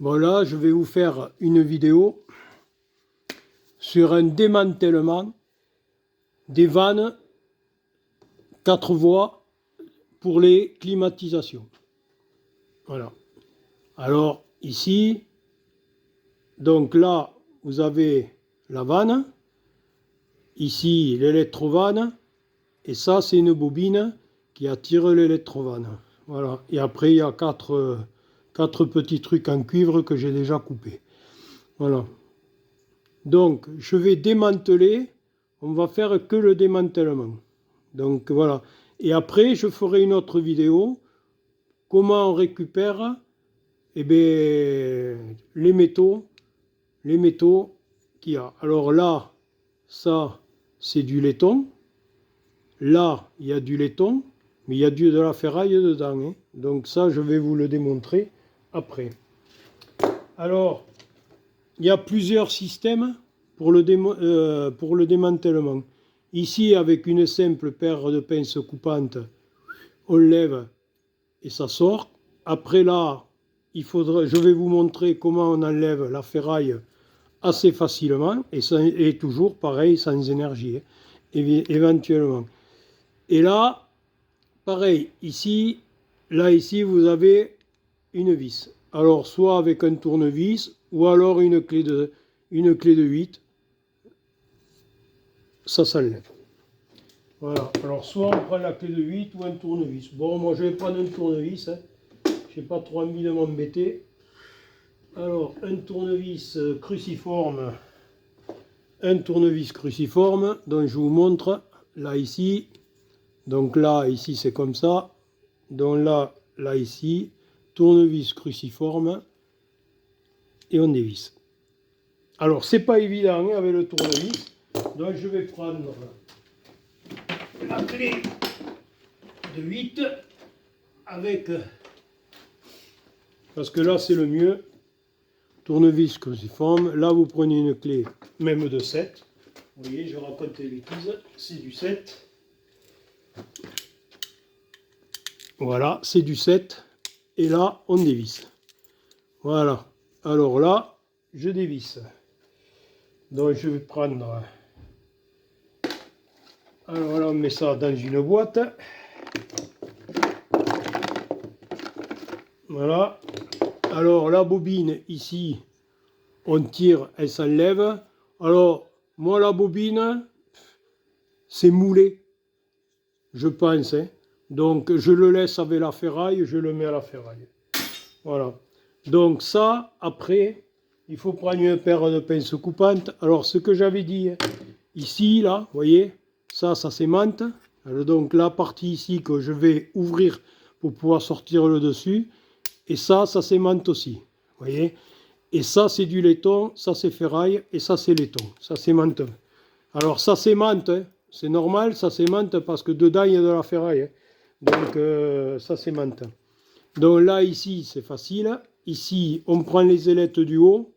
Bon là, je vais vous faire une vidéo sur un démantèlement des vannes 4 voies pour les climatisations. Voilà. Alors ici, donc là, vous avez la vanne, ici l'électrovanne, et ça c'est une bobine qui attire l'électrovanne. Voilà. Et après il y a quatre petits trucs en cuivre que j'ai déjà coupés. Voilà. Donc, je vais démanteler, on va faire que le démantèlement. Donc voilà. Et après, je ferai une autre vidéo, comment on récupère les métaux qu'il y a. Alors là, ça, c'est du laiton. Là, il y a du laiton, mais il y a de la ferraille dedans. Hein. Donc ça, je vais vous le démontrer après. Alors, il y a plusieurs systèmes pour le démantèlement. Ici, avec une simple paire de pinces coupantes, on lève et ça sort. Après là, je vais vous montrer comment on enlève la ferraille assez facilement et toujours pareil, sans énergie, hein, éventuellement. Et là, pareil, ici, vous avez une vis. Alors, soit avec un tournevis, ou alors une clé de 8, ça s'enlève. Voilà, alors soit on prend la clé de 8 ou un tournevis. Bon, moi je vais prendre un tournevis, hein. Je n'ai pas trop envie de m'embêter. Alors, un tournevis cruciforme, dont je vous montre, là, ici. Donc là, ici, c'est comme ça. Donc là, ici, tournevis cruciforme, et on dévisse. Alors, c'est pas évident hein, avec le tournevis, donc je vais prendre la clé de 8 avec, parce que là c'est le mieux, tournevis cruciforme. Là vous prenez une clé même de 7, vous voyez, je raconte les bêtises, c'est du 7. Voilà, c'est du 7, et là on dévisse. Voilà, alors là je dévisse. Donc je vais prendre, alors là on met ça dans une boîte. Voilà. Alors la bobine ici, on tire, elle s'enlève. Alors moi la bobine, c'est moulé, je pense. Hein. Donc je le laisse avec la ferraille, je le mets à la ferraille. Voilà. Donc ça, après, il faut prendre une paire de pinces coupantes. Alors ce que j'avais dit, hein, ici, là, vous voyez, ça s'aimante. Donc la partie ici que je vais ouvrir pour pouvoir sortir le dessus. Et ça s'aimante aussi, vous voyez. Et ça, c'est du laiton, ça c'est ferraille, et ça c'est laiton, ça s'aimante. Alors ça s'aimante, hein, c'est normal, ça s'aimante parce que dedans il y a de la ferraille. Hein. Donc ça s'aimante. Donc là, ici, c'est facile. Ici, on prend les ailettes du haut.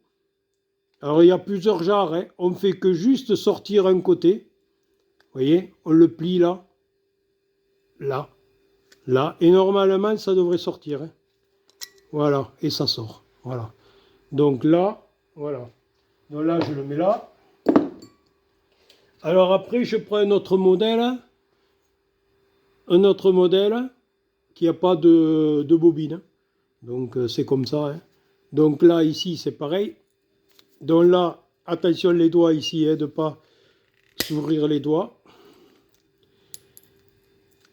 Alors il y a plusieurs genres, hein. On fait que juste sortir un côté. Vous voyez, on le plie là, là, là. Et normalement, ça devrait sortir. Hein. Voilà, et ça sort. Voilà. Donc là, voilà. Donc là, je le mets là. Alors après, je prends un autre modèle qui n'a pas de bobine. Donc c'est comme ça. Hein. Donc là, ici, c'est pareil. Donc là, attention les doigts ici, hein, de ne pas s'ouvrir les doigts.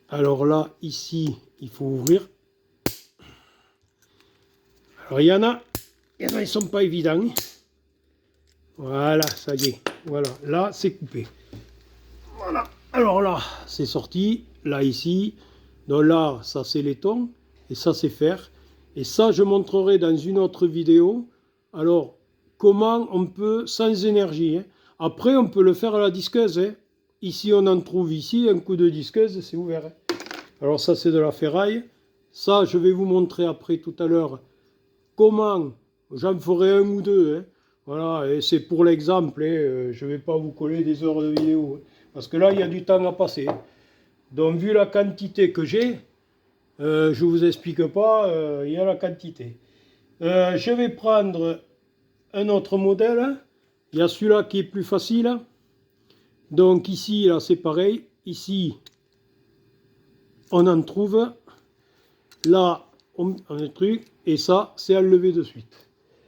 Alors là, ici, il faut ouvrir. Alors il y en a, ils ne sont pas évidents. Voilà, ça y est. Voilà, là, c'est coupé. Voilà. Alors là, c'est sorti. Là, ici. Donc là, ça, c'est laiton. Et ça, c'est fer. Et ça, je montrerai dans une autre vidéo. Alors, comment on peut, sans énergie. Hein. Après, on peut le faire à la disqueuse. Hein. Ici, on en trouve ici. Un coup de disqueuse, c'est ouvert. Hein. Alors ça, c'est de la ferraille. Ça, je vais vous montrer après, tout à l'heure, comment. J'en ferai un ou deux. Hein. Voilà, et c'est pour l'exemple. Hein. Je ne vais pas vous coller des heures de vidéo. Hein. Parce que là, il y a du temps à passer. Donc, vu la quantité que j'ai, je ne vous explique pas, il y a la quantité. Je vais prendre un autre modèle. Il y a celui-là qui est plus facile. Donc ici, là, c'est pareil. Ici, on en trouve. Là, on a un truc. Et ça, c'est à lever de suite.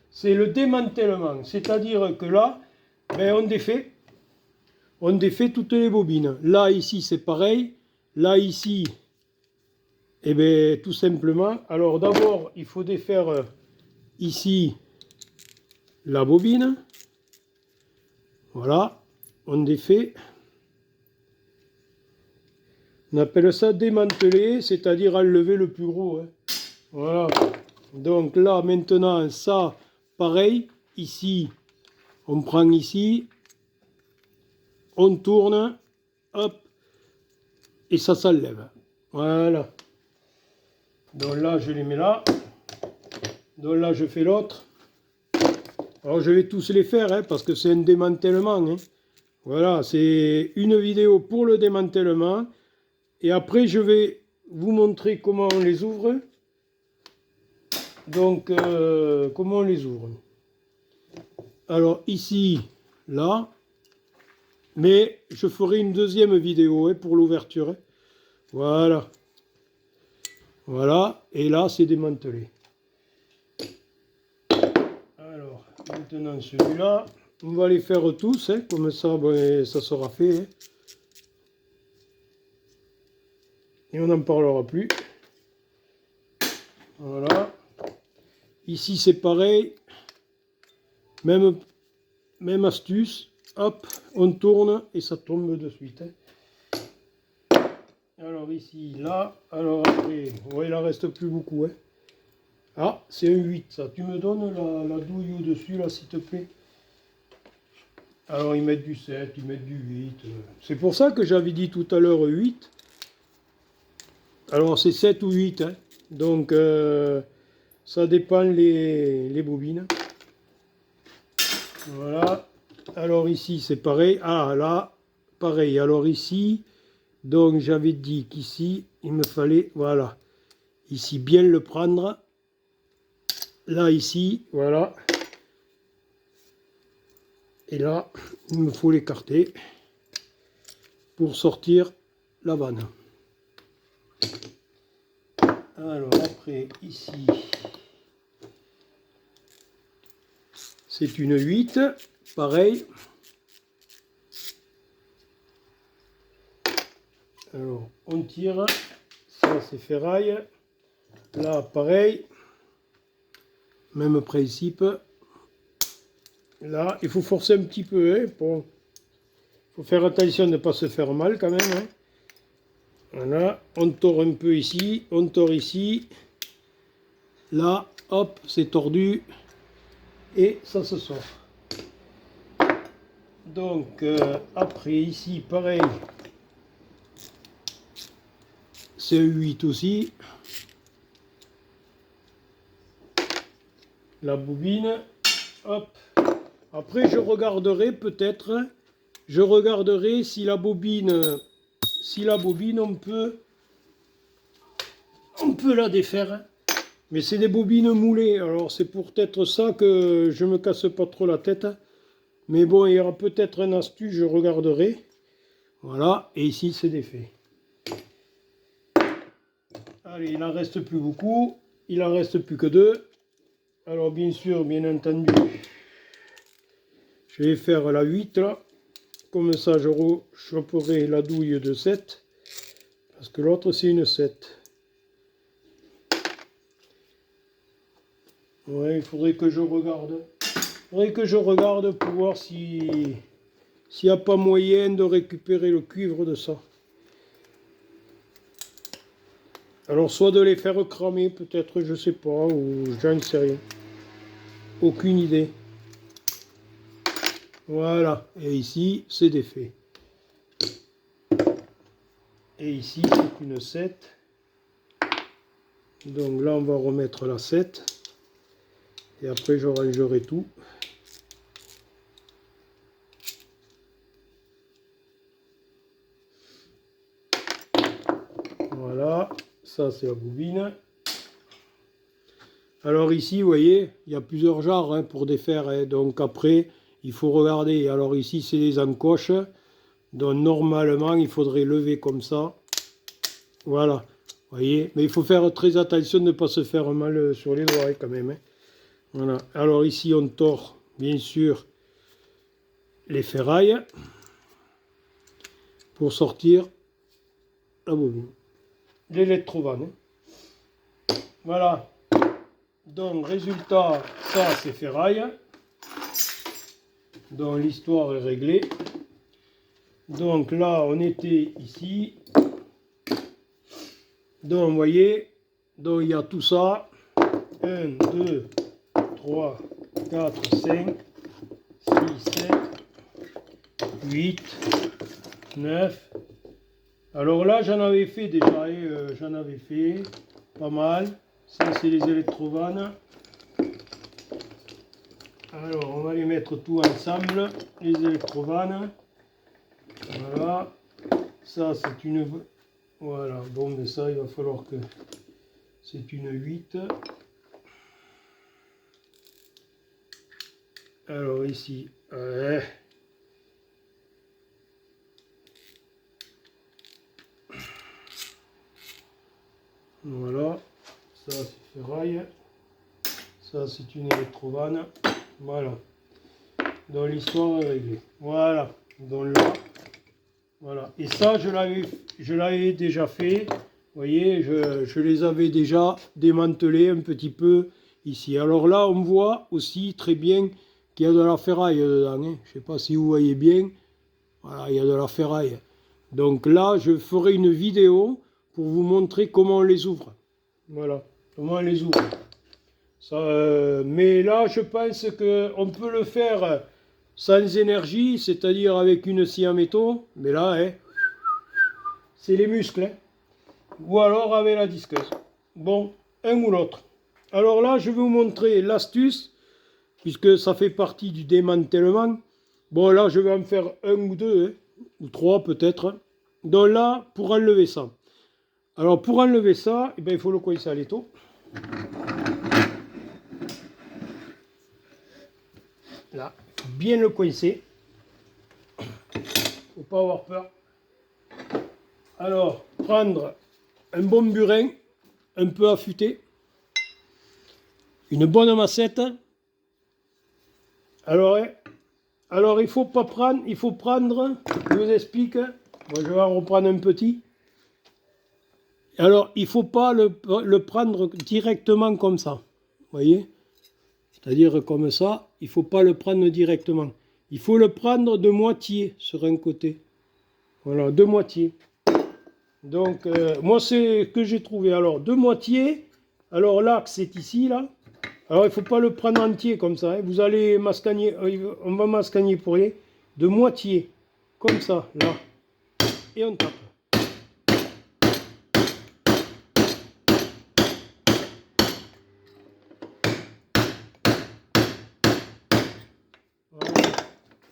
C'est le démantèlement. C'est-à-dire que là, ben, on défait toutes les bobines. Là, ici, c'est pareil. Là, ici, et bien, tout simplement. Alors, d'abord, il faut défaire ici la bobine. Voilà, on défait. On appelle ça démanteler, c'est-à-dire enlever le plus gros. Hein. Voilà. Donc là, maintenant, ça, pareil. Ici, on prend ici. On tourne. Hop. Et ça s'enlève. Voilà. Donc là, je les mets là. Donc là, je fais l'autre. Alors, je vais tous les faire, hein, parce que c'est un démantèlement. Hein. Voilà, c'est une vidéo pour le démantèlement. Et après, je vais vous montrer comment on les ouvre. Donc, comment on les ouvre. Alors, ici, là. Mais je ferai une deuxième vidéo hein, pour l'ouverture. Hein. Voilà. Voilà. Et là, c'est démantelé. Alors, maintenant, celui-là. On va les faire tous. Hein, comme ça, ben, ça sera fait. Hein. Et on n'en parlera plus. Voilà. Ici, c'est pareil. Même astuce. Hop, on tourne et ça tombe de suite. Hein. Alors ici, là. Alors après, ouais, il en reste plus beaucoup. Hein. Ah, c'est un 8 ça. Tu me donnes la douille au-dessus, là, s'il te plaît. Alors ils mettent du 7, ils mettent du 8. C'est pour ça que j'avais dit tout à l'heure 8. Alors c'est 7 ou 8. Hein. Donc ça dépend les bobines. Voilà. Alors ici c'est pareil. Ah là, pareil. Alors ici, donc j'avais dit qu'ici, il me fallait, voilà. Ici bien le prendre. Là ici, voilà. Et là, il me faut l'écarter pour sortir la vanne. Alors après, ici, c'est une 8, pareil. Alors, on tire, ça c'est ferraille. Là, pareil, même principe. Là, il faut forcer un petit peu, hein, pour... faut faire attention de ne pas se faire mal quand même. Hein. Voilà, on tord un peu ici, on tord ici. Là, hop, c'est tordu. Et ça se sort. Donc, après ici, pareil. C'est un 8 aussi. La bobine. Hop. Après, je regarderai peut-être. Je regarderai si la bobine. Si la bobine, on peut la défaire. Mais c'est des bobines moulées. Alors, c'est peut-être ça que je me casse pas trop la tête. Mais bon, il y aura peut-être une astuce, je regarderai. Voilà. Et ici, c'est défait. Allez, il n'en reste plus beaucoup. Il en reste plus que 2. Alors bien sûr, bien entendu, je vais faire la 8 là. Comme ça, je choperai la douille de 7. Parce que l'autre, c'est une 7. Ouais, il faudrait que je regarde. Il faudrait que je regarde pour voir s'il n'y a pas moyen de récupérer le cuivre de ça. Alors, soit de les faire cramer, peut-être, je sais pas, ou j'en sais rien. Aucune idée. Voilà. Et ici, c'est défait. Et ici, c'est une 7. Donc là, on va remettre la 7. Et après, je rangerai tout. Voilà. Ça, c'est la bobine. Alors ici, vous voyez, il y a plusieurs genres hein, pour défaire. Hein. Donc après, il faut regarder. Alors ici, c'est les encoches. Donc normalement, il faudrait lever comme ça. Voilà. Vous voyez. Mais il faut faire très attention de ne pas se faire mal sur les doigts hein, quand même. Hein. Voilà. Alors ici, on tord, bien sûr, les ferrailles pour sortir la bobine. L'électrovanne. Hein. Voilà. Donc, résultat, ça c'est ferraille. Donc, l'histoire est réglée. Donc, là, on était ici. Donc, vous voyez, donc il y a tout ça. 1, 2, 3, 4, 5, 6, 7, 8, 9. Alors là, j'en avais fait déjà. J'en avais fait pas mal. Ça, c'est les électrovannes. Alors, on va les mettre tout ensemble, les électrovannes. Voilà. Ça, c'est une... Voilà. Bon, mais ça, il va falloir que... C'est une 8. Alors, ici... Voilà. Ça, c'est ferraille. Ça, c'est une électrovanne. Voilà. Donc, l'histoire est réglée. Voilà. Donc là... Voilà, et ça je l'avais déjà fait, vous voyez, je les avais déjà démantelés un petit peu ici. Alors là, on voit aussi très bien qu'il y a de la ferraille dedans, hein. Je ne sais pas si vous voyez bien, voilà, il y a de la ferraille. Donc là, je ferai une vidéo pour vous montrer comment on les ouvre. Voilà, comment on les ouvre. Ça, mais là, je pense qu'on peut le faire sans énergie, c'est-à-dire avec une scie en métaux, mais là, hein, c'est les muscles, hein. Ou alors avec la disqueuse. Bon, un ou l'autre. Alors là, je vais vous montrer l'astuce, puisque ça fait partie du démantèlement. Bon, là, je vais en faire un ou deux, hein, ou trois peut-être. Donc là, pour enlever ça. Alors, pour enlever ça, eh bien, il faut le coincer à l'étau. Là, bien le coincer. Faut pas avoir peur. Alors, prendre un bon burin, un peu affûté, une bonne massette. Alors, il faut pas prendre, il faut prendre, je vous explique, moi je vais en reprendre un petit. Alors, il faut pas le prendre directement comme ça, vous voyez, c'est-à-dire comme ça, il faut pas le prendre directement. Il faut le prendre de moitié sur un côté, voilà, de moitié. Donc, moi, c'est ce que j'ai trouvé. Alors, de moitié. Alors, l'axe, c'est ici, là. Alors, il ne faut pas le prendre entier comme ça. Hein. Vous allez mascagner. On va mascagner pour rien. De moitié. Comme ça, là. Et on tape. Voilà.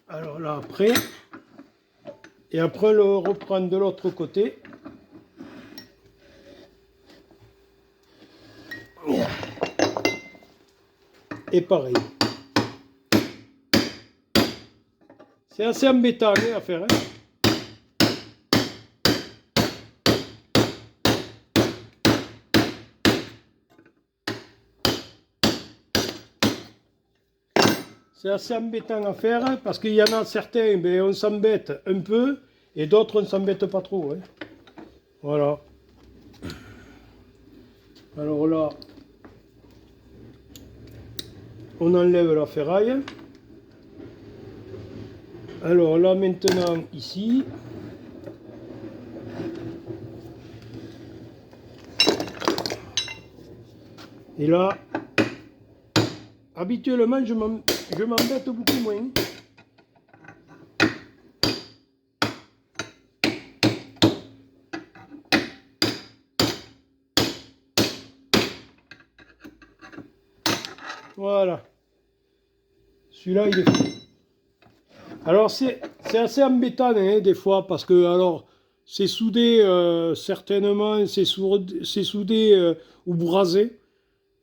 Alors, là, après. Et après, le reprendre de l'autre côté. Et pareil. C'est assez embêtant hein, à faire. Hein. C'est assez embêtant à faire hein, parce qu'il y en a certains, ben, on s'embête un peu et d'autres on ne s'embête pas trop. Hein. Voilà. Alors là, on enlève la ferraille. Alors là maintenant ici, et là, habituellement je m'embête beaucoup moins. Voilà. Celui-là il est fait. Alors c'est assez embêtant hein, des fois parce que alors c'est soudé certainement, c'est soudé ou brasé.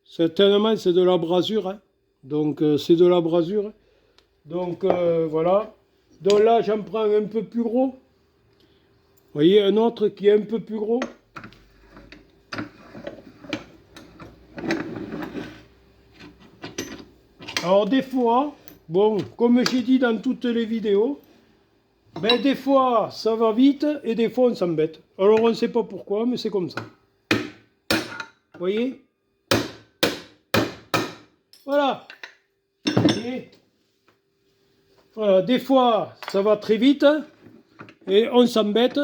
Certainement, c'est de la brasure. Hein. Donc, c'est de la brasure. Donc, voilà. Donc là, j'en prends un peu plus gros. Vous voyez, un autre qui est un peu plus gros. Alors, des fois, bon, comme j'ai dit dans toutes les vidéos, ben, des fois, ça va vite et des fois, on s'embête. Alors, on ne sait pas pourquoi, mais c'est comme ça. Vous voyez? Voilà. Et voilà. Des fois, ça va très vite et on s'embête,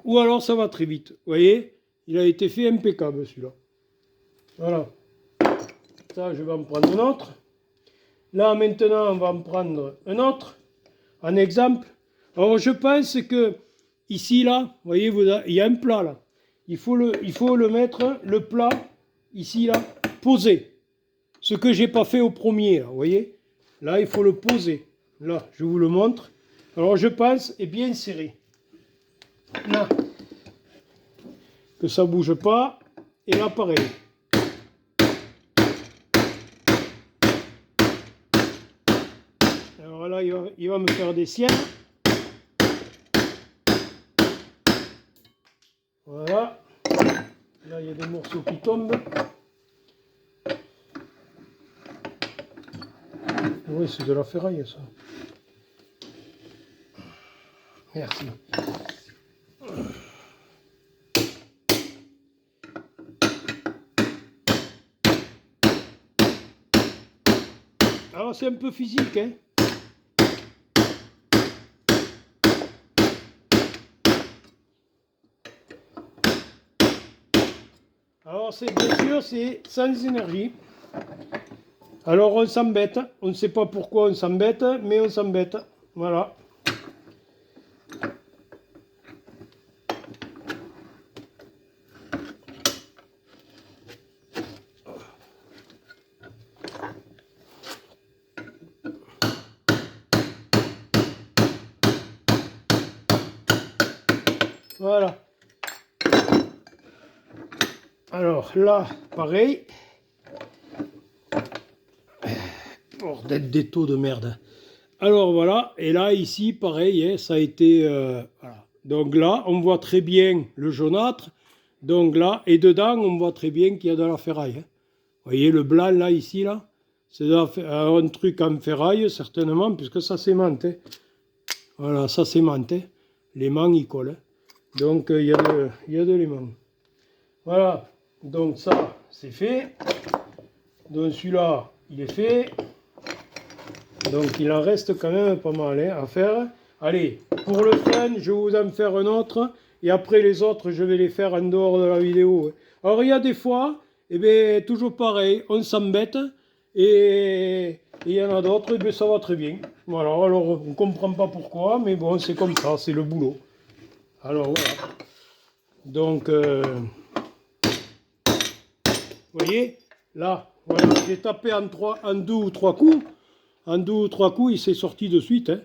ou alors ça va très vite. Vous voyez? Il a été fait impeccable, celui-là. Voilà. Ça, je vais en prendre un autre. Là, maintenant, on va en prendre un autre. Un exemple. Alors, je pense que ici, là, vous voyez, il y a un plat, là. Il faut le mettre, le plat, ici, là, posé. Ce que j'ai pas fait au premier, là, vous voyez. Là, il faut le poser. Là, je vous le montre. Alors, je pense, et bien serré. Là. Que ça bouge pas. Et là, pareil. Alors là, il va me faire des siennes. Voilà. Là, il y a des morceaux qui tombent. Oui, c'est de la ferraille, ça. Merci. Alors, c'est un peu physique, hein. Alors, c'est bien sûr, c'est sans énergie. Alors, on s'embête. On ne sait pas pourquoi on s'embête, mais on s'embête. Voilà. Voilà. Alors là, pareil. Bordel des taux de merde. Alors voilà, et là, ici, pareil, hein, ça a été... voilà. Donc là, on voit très bien le jaunâtre. Donc là, et dedans, on voit très bien qu'il y a de la ferraille. Hein. Vous voyez le blanc, là, ici, là. C'est un truc en ferraille, certainement, puisque ça s'aimante. Hein. Voilà, ça s'aimante. Hein. L'aimant, il colle. Hein. Donc, il y a de l'aimant. Voilà, donc ça, c'est fait. Donc celui-là, il est fait. Donc il en reste quand même pas mal hein, à faire. Allez, pour le fun, je vais vous en faire un autre. Et après les autres, je vais les faire en dehors de la vidéo. Alors il y a des fois, eh bien, toujours pareil, on s'embête. Et il y en a d'autres, eh bien, ça va très bien. Voilà, alors on ne comprend pas pourquoi, mais bon, c'est comme ça, c'est le boulot. Alors voilà. Donc, vous voyez, là, voilà, j'ai tapé en deux ou trois coups. En deux ou trois coups, il s'est sorti de suite. Hein.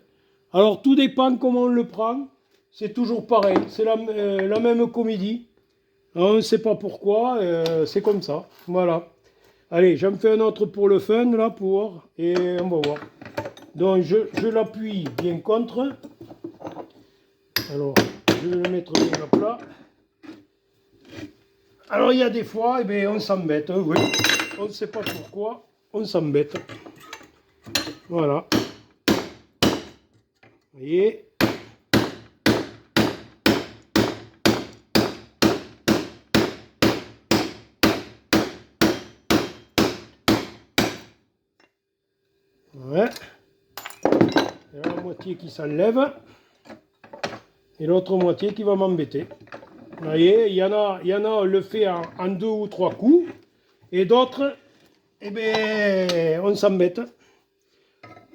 Alors, tout dépend comment on le prend. C'est toujours pareil. C'est la même comédie. On ne sait pas pourquoi. C'est comme ça. Voilà. Allez, j'en fais un autre pour le fun, là, et on va voir. Donc, je l'appuie bien contre. Alors, je vais le mettre bien à plat. Alors, il y a des fois, eh bien, on s'embête. Oui. On ne sait pas pourquoi. On s'embête. Voilà. Vous voyez. Ouais. Il y a la moitié qui s'enlève. Et l'autre moitié qui va m'embêter. Vous voyez, il y en a, on le fait en deux ou trois coups. Et d'autres, eh bien, on s'embête.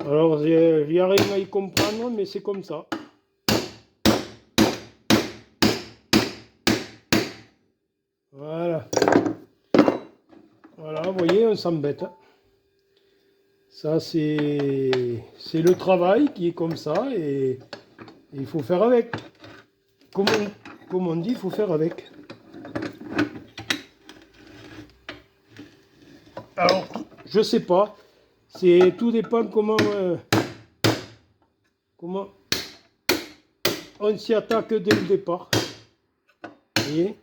Alors, il n'y a rien à y comprendre, mais c'est comme ça. Voilà. Voilà, vous voyez, on s'embête. Ça, c'est le travail qui est comme ça et il faut faire avec. Comme on dit, il faut faire avec. Alors, je sais pas. Tout dépend comment on s'y attaque dès le départ. Vous voyez?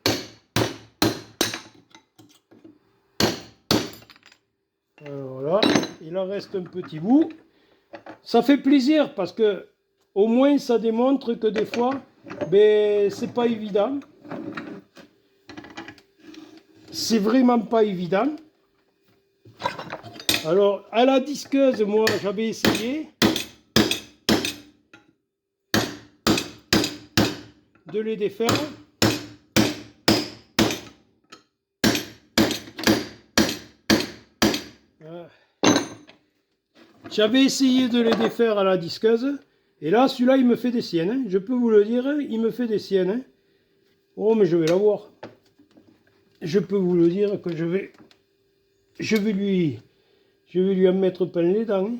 Alors là, il en reste un petit bout. Ça fait plaisir parce que au moins ça démontre que des fois, ben, c'est pas évident. C'est vraiment pas évident. Alors, à la disqueuse, moi, j'avais essayé de les défaire. J'avais essayé de les défaire à la disqueuse. Et là, celui-là, il me fait des siennes. Hein. Je peux vous le dire, il me fait des siennes. Hein. Oh, mais je vais l'avoir. Je peux vous le dire que je vais lui en mettre plein les dents. Hein.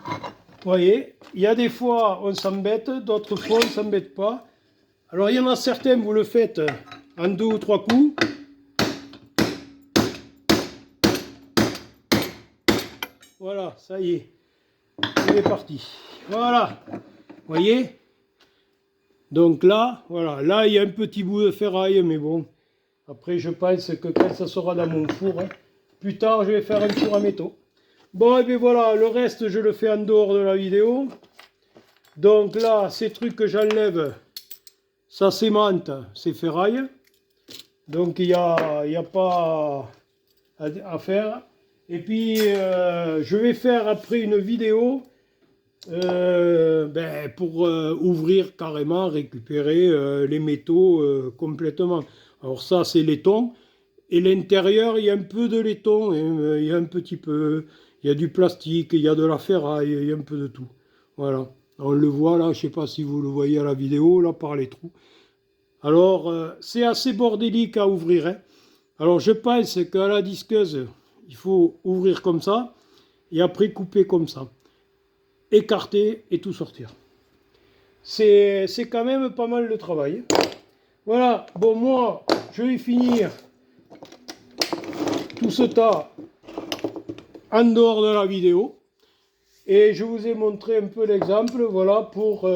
Vous voyez, il y a des fois on s'embête, d'autres fois on ne s'embête pas. Alors il y en a certains, vous le faites en 2 ou 3 coups. Voilà, ça y est, il est parti. Voilà, vous voyez. Donc là, voilà, là il y a un petit bout de ferraille, mais bon. Après je pense que quand ça sera dans mon four, hein, plus tard je vais faire un four à métaux. Bon, et bien voilà, le reste je le fais en dehors de la vidéo. Donc là, ces trucs que j'enlève, ça s'aimante, c'est ferraille. Donc il n'y a pas à faire. Et puis je vais faire après une vidéo pour ouvrir carrément, récupérer les métaux complètement. Alors ça c'est laiton. Et l'intérieur il y a un peu de laiton, il y a un petit peu, il y a du plastique, il y a de la ferraille, il y a un peu de tout. Voilà. On le voit là, je ne sais pas si vous le voyez à la vidéo, là par les trous. Alors c'est assez bordélique à ouvrir. Hein. Alors je pense qu'à la disqueuse, il faut ouvrir comme ça, et après couper comme ça. Écarter et tout sortir. C'est quand même pas mal de travail. Voilà, bon moi, je vais finir tout ce tas en dehors de la vidéo. Et je vous ai montré un peu l'exemple, voilà, pour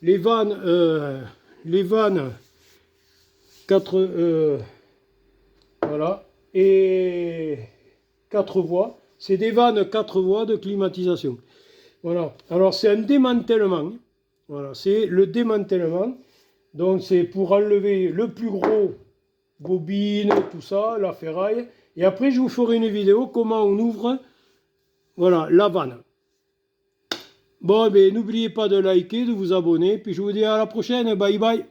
les vannes 4, voilà, et 4 voies. C'est des vannes 4 voies de climatisation. Voilà, alors c'est un démantèlement. Voilà, c'est le démantèlement. Donc c'est pour enlever le plus gros, bobine, tout ça, la ferraille. Et après je vous ferai une vidéo comment on ouvre, voilà, la vanne. Bon, ben n'oubliez pas de liker, de vous abonner, puis je vous dis à la prochaine, bye bye.